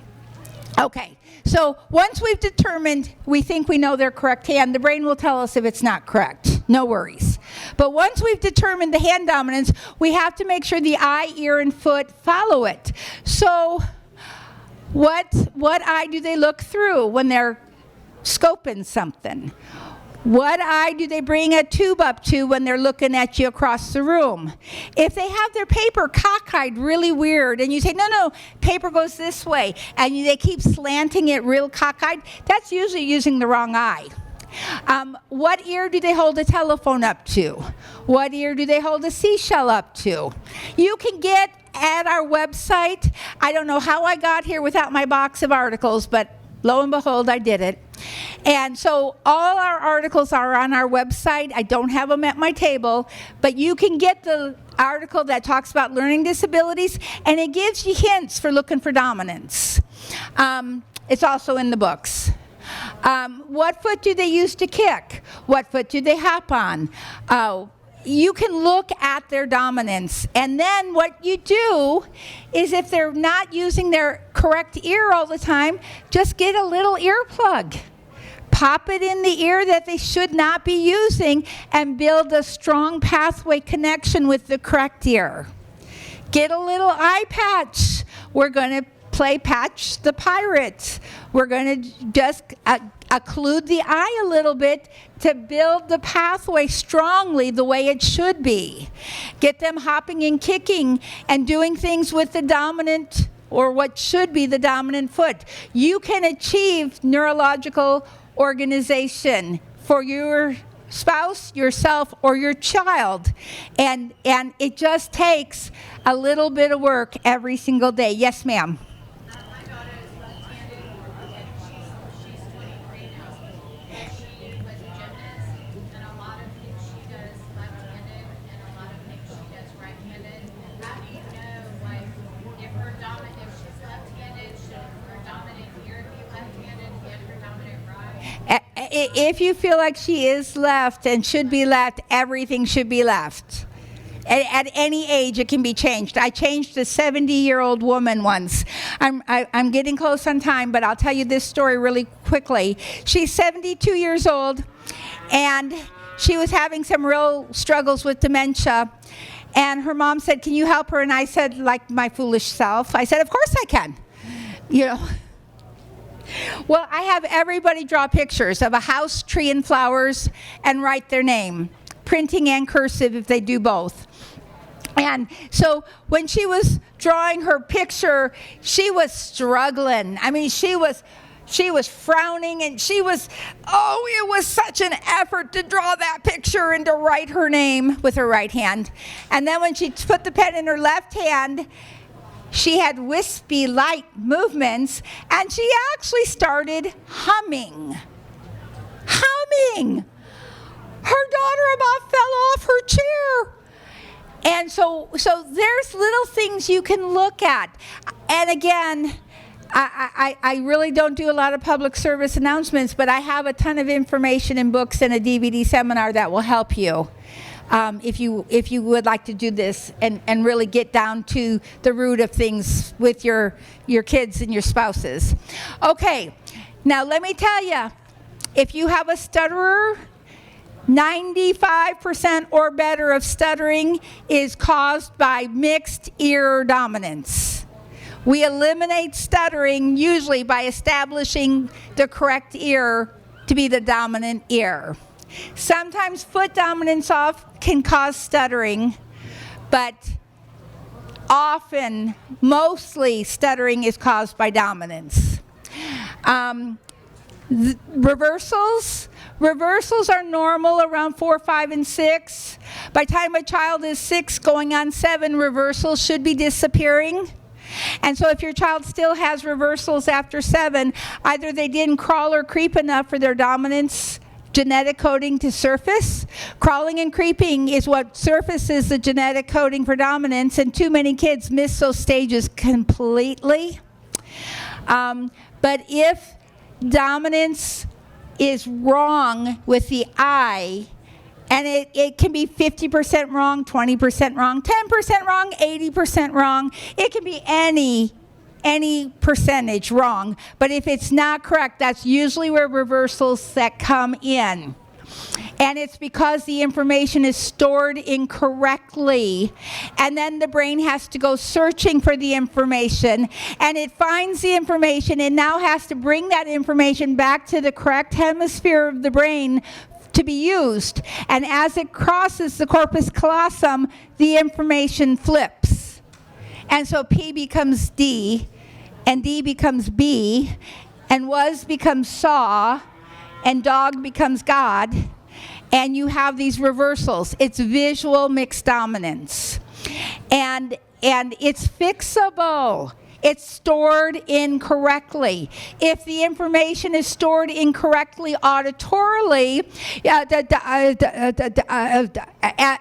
Okay, so once we've determined we think we know their correct hand, the brain will tell us if it's not correct. No worries. But once we've determined the hand dominance, we have to make sure the eye, ear, and foot follow it. So what eye do they look through when they're scoping something? What eye do they bring a tube up to when they're looking at you across the room? If they have their paper cockeyed really weird, and you say, no, paper goes this way, and they keep slanting it real cockeyed, that's usually using the wrong eye. What ear do they hold a telephone up to? What ear do they hold a seashell up to? You can get at our website, I don't know how I got here without my box of articles, but lo and behold, I did it. And so all our articles are on our website. I don't have them at my table, but you can get the article that talks about learning disabilities, and it gives you hints for looking for dominance. It's also in the books. What foot do they use to kick? What foot do they hop on? You can look at their dominance, and then what you do is, if they're not using their correct ear all the time, just get a little earplug. Pop it in the ear that they should not be using and build a strong pathway connection with the correct ear. Get a little eye patch. We're going to play Patch the Pirate. We're going to just occlude the eye a little bit to build the pathway strongly the way it should be. Get them hopping and kicking and doing things with the dominant, or what should be the dominant foot. You can achieve neurological organization for your spouse, yourself, or your child. And it just takes a little bit of work every single day. Yes, ma'am. My daughter is left-handed, and she's 23 now. And she was a gymnast, and a lot of things she does left-handed, and a lot of things she does right-handed. How do you know, like, if she's left-handed, should her dominant ear be left-handed and her dominant right? If you feel like she is left and should be left, everything should be left. At any age, it can be changed. I changed a 70-year-old woman once. I'm getting close on time, but I'll tell you this story really quickly. She's 72 years old, and she was having some real struggles with dementia. And her mom said, "Can you help her?" And I said, like my foolish self, I said, "Of course I can." You know. Well, I have everybody draw pictures of a house, tree, and flowers and write their name, printing and cursive if they do both. And so when she was drawing her picture, she was struggling. I mean, she was frowning, and it was such an effort to draw that picture and to write her name with her right hand. And then when she put the pen in her left hand, she had wispy, light movements, and she actually started humming. Humming! Her daughter about fell off her chair. And so there's little things you can look at. And again, I really don't do a lot of public service announcements, but I have a ton of information in books and a DVD seminar that will help you. If you would like to do this and really get down to the root of things with your kids and your spouses. Okay, now let me tell you, if you have a stutterer, 95% or better of stuttering is caused by mixed ear dominance. We eliminate stuttering usually by establishing the correct ear to be the dominant ear. Sometimes foot dominance can cause stuttering, but often, mostly, stuttering is caused by dominance. Reversals are normal around 4, 5, and 6. By the time a child is 6 going on 7, reversals should be disappearing. And so if your child still has reversals after 7, either they didn't crawl or creep enough for their dominance genetic coding to surface. Crawling and creeping is what surfaces the genetic coding for dominance, and too many kids miss those stages completely. But if dominance is wrong with the eye, and it can be 50% wrong, 20% wrong, 10% wrong, 80% wrong. It can be any percentage wrong. But if it's not correct, that's usually where reversals that come in. And it's because the information is stored incorrectly. And then the brain has to go searching for the information. And it finds the information and now has to bring that information back to the correct hemisphere of the brain to be used. And as it crosses the corpus callosum, the information flips. And so P becomes D, and D becomes B, and was becomes saw, and dog becomes God. And you have these reversals. It's visual mixed dominance. And it's fixable. It's stored incorrectly. If the information is stored incorrectly auditorily,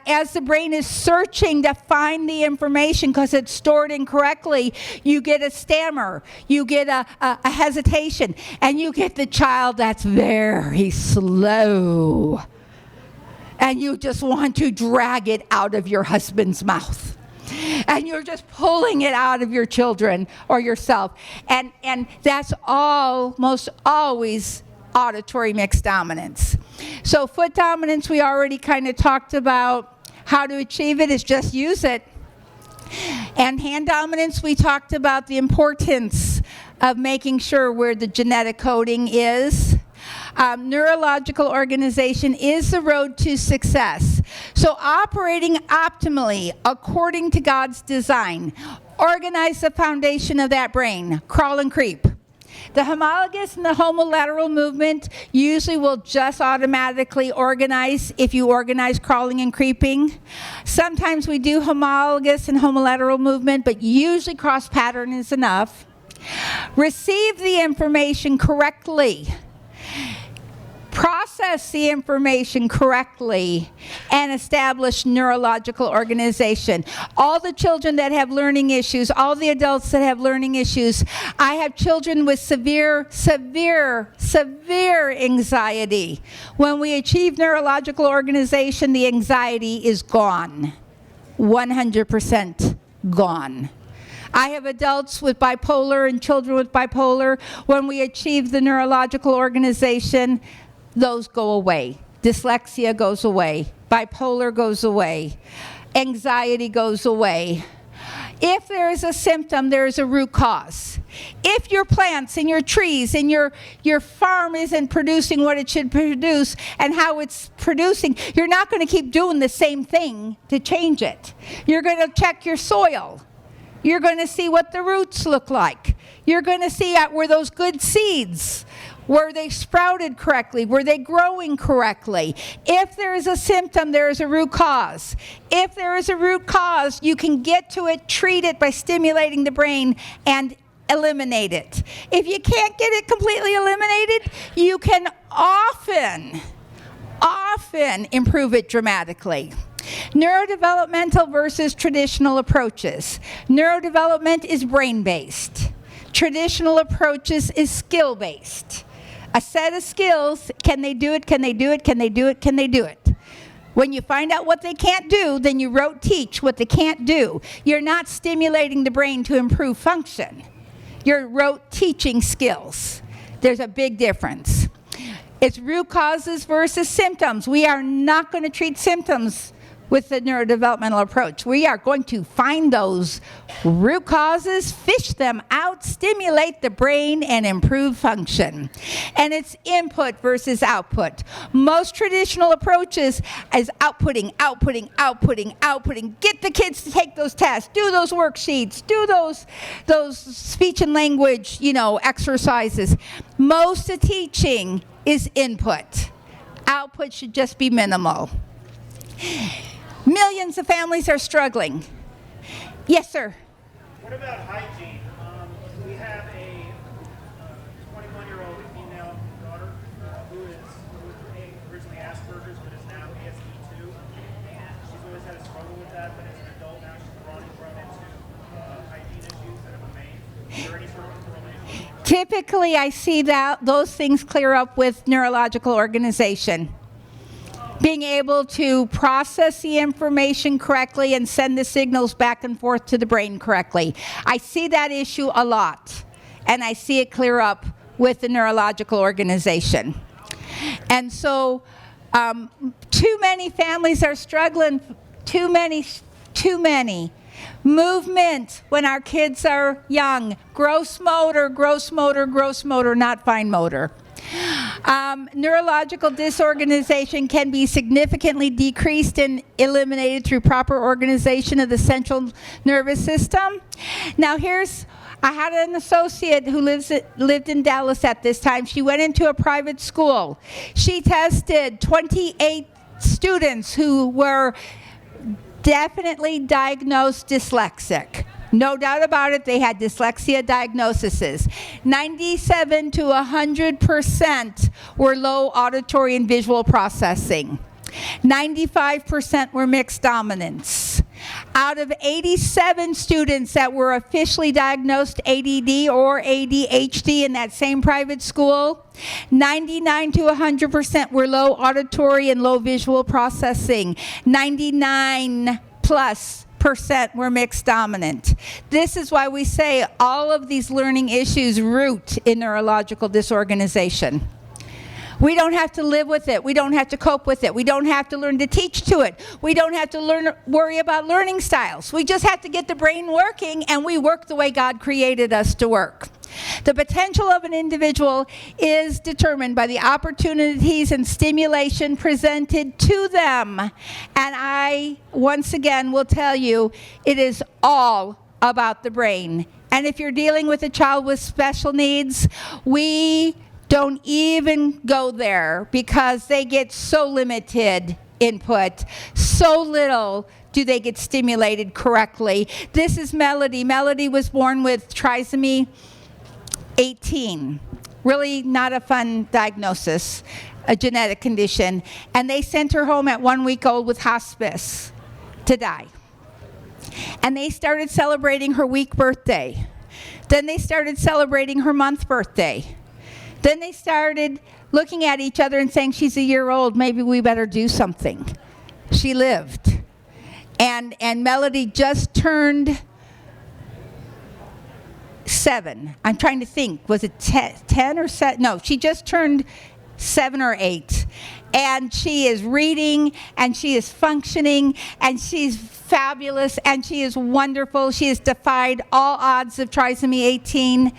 as the brain is searching to find the information because it's stored incorrectly, you get a stammer, you get a hesitation, and you get the child that's very slow. And you just want to drag it out of your husband's mouth. And you're just pulling it out of your children or yourself. And that's almost always auditory mixed dominance. So foot dominance, we already kind of talked about how to achieve it is just use it. And hand dominance, we talked about the importance of making sure where the genetic coding is. Neurological organization is the road to success. So operating optimally according to God's design, organize the foundation of that brain, crawl and creep. The homologous and the homolateral movement usually will just automatically organize if you organize crawling and creeping. Sometimes we do homologous and homolateral movement, but usually cross pattern is enough. Receive the information correctly. Process the information correctly and establish neurological organization. All the children that have learning issues, all the adults that have learning issues, I have children with severe anxiety. When we achieve neurological organization, the anxiety is gone. 100% gone. I have adults with bipolar and children with bipolar. When we achieve the neurological organization, those go away. Dyslexia goes away. Bipolar goes away. Anxiety goes away. If there is a symptom, there is a root cause. If your plants and your trees and your farm isn't producing what it should produce and how it's producing, you're not going to keep doing the same thing to change it. You're going to check your soil. You're going to see what the roots look like. You're going to see were those good seeds? Were they sprouted correctly? Were they growing correctly? If there is a symptom, there is a root cause. If there is a root cause, you can get to it, treat it by stimulating the brain, and eliminate it. If you can't get it completely eliminated, you can often improve it dramatically. Neurodevelopmental versus traditional approaches. Neurodevelopment is brain-based. Traditional approaches is skill-based. A set of skills, can they do it, can they do it, can they do it, can they do it? When you find out what they can't do, then you rote teach what they can't do. You're not stimulating the brain to improve function. You're rote teaching skills. There's a big difference. It's root causes versus symptoms. We are not going to treat symptoms with the neurodevelopmental approach. We are going to find those root causes, fish them out, stimulate the brain, and improve function. And it's input versus output. Most traditional approaches is outputting. Get the kids to take those tests, do those worksheets, do those speech and language, exercises. Most of teaching is input. Output should just be minimal. Millions of families are struggling. Yes, sir. What about hygiene? We have a 21-year-old female daughter who is originally Asperger's but is now ASD2, and she's always had a struggle with that, but as an adult now she's grown into hygiene issues that have remained. Is there any sort of correlation? Typically, I see that those things clear up with neurological organization. Being able to process the information correctly and send the signals back and forth to the brain correctly. I see that issue a lot, and I see it clear up with the neurological organization. And so, too many families are struggling, too many. Movement when our kids are young. Gross motor, not fine motor. Neurological disorganization can be significantly decreased and eliminated through proper organization of the central nervous system. Now I had an associate who lived in Dallas at this time. She went into a private school. She tested 28 students who were definitely diagnosed dyslexic. No doubt about it, they had dyslexia diagnoses. 97 to 100% were low auditory and visual processing. 95% were mixed dominance. Out of 87 students that were officially diagnosed ADD or ADHD in that same private school, 99 to 100% were low auditory and low visual processing. 99+% were mixed dominant. This is why we say all of these learning issues root in neurological disorganization. We don't have to live with it. We don't have to cope with it. We don't have to learn to teach to it. We don't have to worry about learning styles. We just have to get the brain working, and we work the way God created us to work. The potential of an individual is determined by the opportunities and stimulation presented to them. And I, once again, will tell you, it is all about the brain. And if you're dealing with a child with special needs, we don't even go there because they get so limited input, so little do they get stimulated correctly. This is Melody. Melody was born with trisomy 18. Really not a fun diagnosis, a genetic condition. And they sent her home at 1 week old with hospice to die. And they started celebrating her week birthday. Then they started celebrating her month birthday. Then they started looking at each other and saying, she's a year old, maybe we better do something. She lived. And Melody just turned 7. I'm trying to think, was it 10 or 7? No, she just turned 7 or 8. And she is reading, and she is functioning, and she's fabulous, and she is wonderful. She has defied all odds of trisomy 18.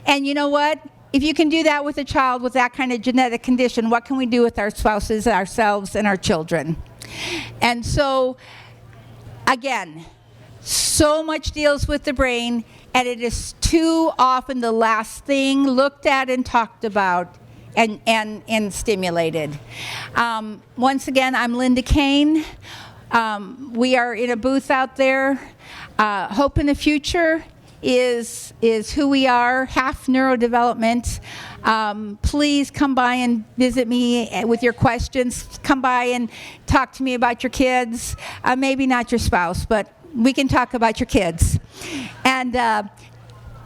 And you know what? If you can do that with a child with that kind of genetic condition, what can we do with our spouses, ourselves, and our children? And so, again, so much deals with the brain, and it is too often the last thing looked at and talked about and stimulated. Once again, I'm Linda Kane. We are in a booth out there. Hope in the Future is who we are, half neurodevelopment. Please come by and visit me with your questions. Come by and talk to me about your kids. Maybe not your spouse, but we can talk about your kids. And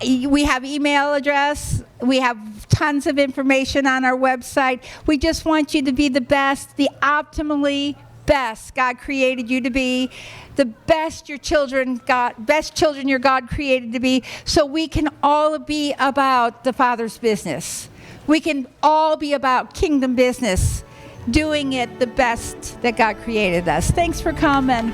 we have email address. We have tons of information on our website. We just want you to be the best, the optimally best God created you to be, the best your children your God created to be, so we can all be about the Father's business. We can all be about kingdom business, doing it the best that God created us. Thanks for coming.